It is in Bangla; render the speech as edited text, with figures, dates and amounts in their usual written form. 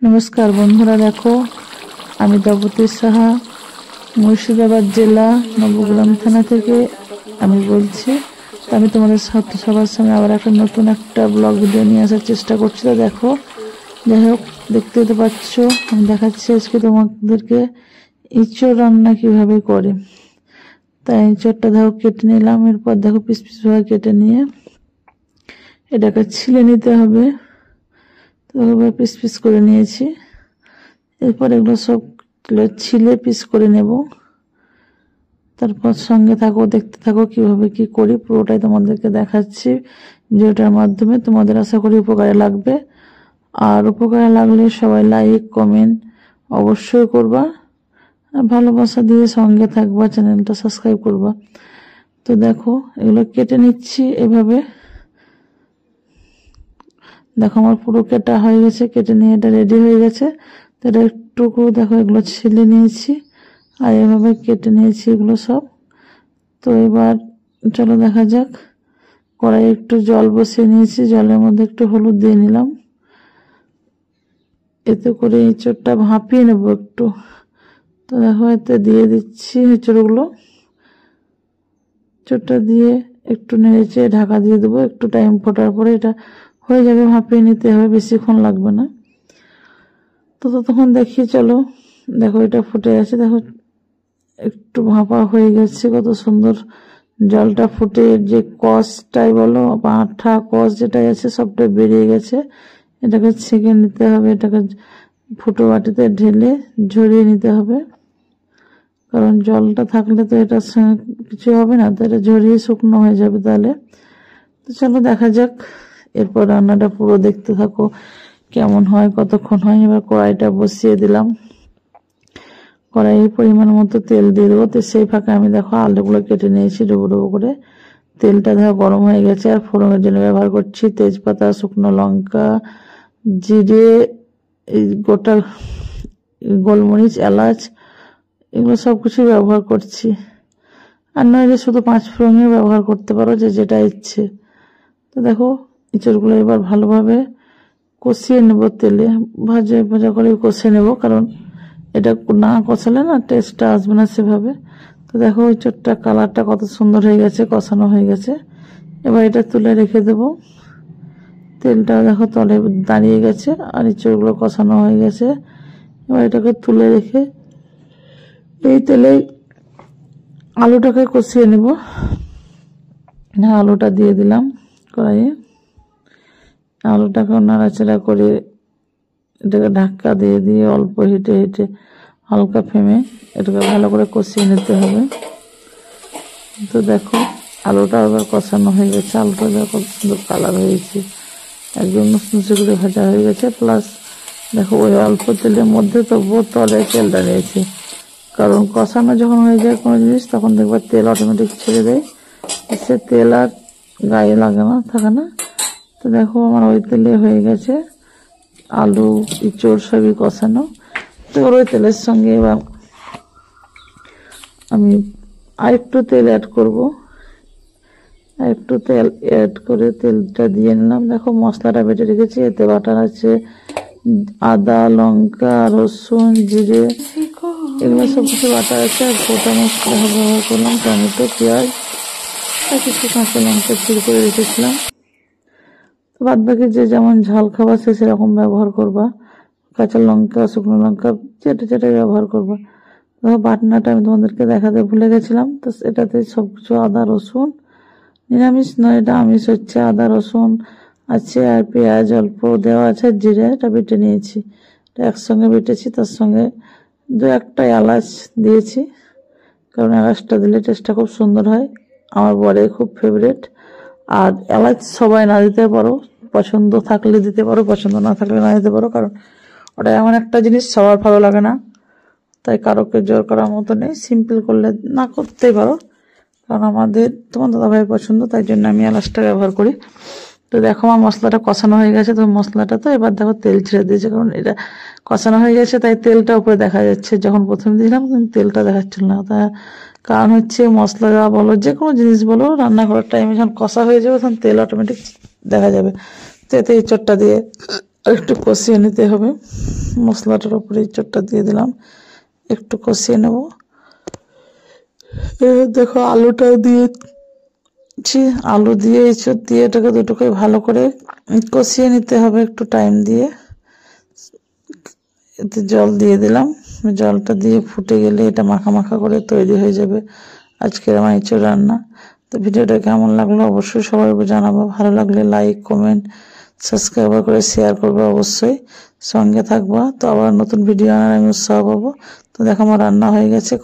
नमस्कार बंधुरा देखो आमी दबती साहा मुर्शिदाबाद जिला नवग्राम थाना থেকে আমি বলছি। আমি তোমাদের সাথে সবার সামনে আবার একটা নতুন একটা ব্লগ ভিডিও নিয়ে আসার চেষ্টা করছি। তো দেখো যাই হোক দেখতে তো পাচ্ছ আমি দেখাচ্ছি আজকে তোমাদেরকে ইঁচড় রান্না কিভাবে করে। তাই ইঁচড়টা দেখো কেটে নিলাম, এরপর দেখো পিস পিস ভাবে কেটে নিয়ে এটাকে ছিলে নিতে হবে। তো পিস পিস করে নিয়েছি, এরপর এগুলো সব ছিলে পিস করে নেব। তারপর সঙ্গে থাকো, দেখতে থাকো কিভাবে কি করি, পুরোটাই তোমাদেরকে দেখাচ্ছি ভিডিওটার মাধ্যমে। তোমাদের আশা করি উপকারে লাগবে, আর উপকারে লাগলে সবাই লাইক কমেন্ট অবশ্যই করবা, ভালোবাসা দিয়ে সঙ্গে থাকবা, চ্যানেলটা সাবস্ক্রাইব করবা। তো দেখো এগুলো কেটে নিচ্ছি এভাবে। দেখো আমার পুরো কাটা হয়ে গেছে, কেটে নিয়ে এটা রেডি হয়ে গেছে। তো এটা একটুকু দেখো এগুলো ছিলে নিয়েছি আর এভাবে কেটে নিয়েছি এগুলো সব। তো এবার চলো দেখা যাক। কড়াই একটু জল বসিয়ে নিয়েছি, জলের মধ্যে একটু হলুদ দিয়ে নিলাম, এতে করে এঁচড়টা ভাপিয়ে নেব একটু। তো দেখো এতে দিয়ে দিচ্ছি এঁচড়গুলো, এঁচড়টা দিয়ে একটু নেড়েচে ঢাকা দিয়ে দেবো। একটু টাইম ফোটার পরে এটা হয়ে যাবে, ভাপিয়ে নিতে হবে, বেশিক্ষণ লাগবে না। তো ততক্ষণ দেখি চলো। দেখো এটা ফুটে গেছে, দেখো একটু ভাপা হয়ে গেছে, কত সুন্দর জলটা ফুটে যে কষটাই বলো বা আঠা কষ যেটাই আছে সবটা বেরিয়ে গেছে। এটাকে ছেঁকে নিতে হবে, এটাকে ফুটো বাটিতে ঢেলে ঝরিয়ে নিতে হবে, কারণ জলটা থাকলে তো এটার সঙ্গে কিছু হবে না, তো এটা ঝরিয়ে শুকনো হয়ে যাবে তাহলে। তো চলো দেখা যাক, এরপর রান্নাটা পুরো দেখতে থাকো কেমন হয়, কতক্ষণ হয়। এবার কড়াইটা বসিয়ে দিলাম, কড়াইয়ে পরিমাণ মতো তেল দিয়ে দেবো। তো সেই ফাঁকে আমি দেখো আলুগুলো কেটে নিয়েছি ডুবো ডুবো করে। তেলটা দেখো গরম হয়ে গেছে, আর ফোড়নের জন্য ব্যবহার করছি তেজপাতা, শুকনো লঙ্কা, জিরে, এই গোটা গোলমরিচ, এলাচ, এগুলো সব কিছু ব্যবহার করছি। আর নইলে শুধু পাঁচ ফোড়নের ব্যবহার করতে পারো, যে যেটা ইচ্ছে। তো দেখো এঁচড়গুলো এবার ভালোভাবে কষিয়ে নেব তেলে, ভাজা ভাজা করে কষে নেব, কারণ এটা না কষালে না টেস্টটা আসবে না সেভাবে। তো দেখো এঁচড়টা কালারটা কত সুন্দর হয়ে গেছে, কষানো হয়ে গেছে। এবার এটা তুলে রেখে দেব। তেলটা দেখো তলে দাঁড়িয়ে গেছে আর এঁচড়গুলো কষানো হয়ে গেছে। এবার এটাকে তুলে রেখে এই তেলে আলুটাকে কষিয়ে নেব। আলুটা দিয়ে দিলাম কড়াইয়ে, আলুটাকে নাড়াচাড়া করে এটাকে ঢাকা দিয়ে দিয়ে অল্প হেঁটে হেঁটে হালকা ফ্লেমে এটাকে ভালো করে কষিয়ে নিতে হবে। তো দেখো আলুটা এবার কষানো হয়ে গেছে, আলুটা দেখো কত সুন্দর কালার হয়েছে, একদম মুচমুচে করে ভাজা হয়ে গেছে। প্লাস দেখো ওই অল্প তেলের মধ্যে তবুও তলে তেলটা রয়েছে, কারণ কষানো যখন হয়ে যায় কোনো জিনিস তখন দেখবে তেল অটোমেটিক ছেড়ে দেয়, সে তেল আর গায়ে লাগে না, থাকে না। তো দেখো আমার ওই তেলে হয়ে গেছে আলু ইঁচড় সবই কষানো। তো ওই তেলের সঙ্গে এবার আমি আরেকটু তেল অ্যাড করব, একটু তেল অ্যাড করে তেলটা দিয়ে নিলাম। দেখো মশলাটা বেটে রেখেছি, এতে বাটা আছে আদা, লঙ্কা, রসুন, জিরে, এগুলো সব কিছু বাটা আছে। আর গোটা মশলা ব্যবহার করলাম টমেটো, পেঁয়াজ আর কিছু কাঁচা লঙ্কা চির করে রেখেছিলাম। তো বাদ বাকি যে যেমন ঝাল খাবার সে সেরকম ব্যবহার করবা, কাঁচা লঙ্কা, শুকনো লঙ্কা যেটা যেটা ব্যবহার করবা। দেখো বাটনাটা আমি তোমাদেরকে দেখাতে ভুলে গেছিলাম। তো এটাতে সব কিছু আদা রসুন, নিরামিষ নয় এটা আমিষ হচ্ছে, আদা রসুন আছে আর পেঁয়াজ অল্প দেওয়া আছে, জিরে এটা বেটে নিয়েছি, এটা একসঙ্গে বেটেছি। তার সঙ্গে দু একটা এলাচ দিয়েছি, কারণ এলাচটা দিলে টেস্টটা খুব সুন্দর হয়, আমার বরের খুব ফেভারিট। আর এলাচ সবাই না দিতে পারো, পছন্দ থাকলে দিতে পারো, পছন্দ না থাকলে না দিতে পারো, কারণ ওটা এমন একটা জিনিস সবার ভালো লাগে না, তাই কারোকে জোর করার মতো নেই। সিম্পল করলে না করতেই পারো, কারণ আমাদের তোমার দাদাভাইয়ের পছন্দ, তাই জন্য আমি এলাচটা ব্যবহার করি। তো দেখো আমার মশলাটা কষানো হয়ে গেছে। তো মশলাটা তো এবার দেখো তেল ছেড়ে দিয়েছে, কারণ এটা কষানো হয়ে গেছে তাই তেলটা উপরে দেখা যাচ্ছে। যখন প্রথমে দিয়েছিলাম কিন্তু তেলটা দেখাচ্ছিল না, তা কারণ হচ্ছে মশলা বলো যে কোনো জিনিস বলো রান্না করার টাইমে যখন কষা হয়ে যাবে তখন তেল অটোমেটিক দেখা যাবে। তো এতে এঁচড়টা দিয়ে একটু কষিয়ে নিতে হবে। মশলাটার উপরে ইঁচড়টা দিয়ে দিলাম, একটু কষিয়ে নেব। দেখো আলুটাও দিয়েছি, আলু দিয়ে ইঁচড় দিয়ে এটাকে দুটোকে ভালো করে কষিয়ে নিতে হবে একটু টাইম দিয়ে। এতে জল দিয়ে দিলাম, জলটা দিয়ে ফুটে গেলে এটা মাখা মাখা করে তৈরি হয়ে যাবে আজকের আমার ইঁচড় রান্না। তো ভিডিওটা কেমন লাগলো অবশ্যই সবাই জানাবো, ভালো লাগলে লাইক কমেন্ট সাবস্ক্রাইব করে শেয়ার করবে, অবশ্যই সঙ্গে থাকবা। তো আবার নতুন ভিডিও আনার আমি উৎসাহ পাবো। তো দেখো আমার রান্না হয়ে গেছে।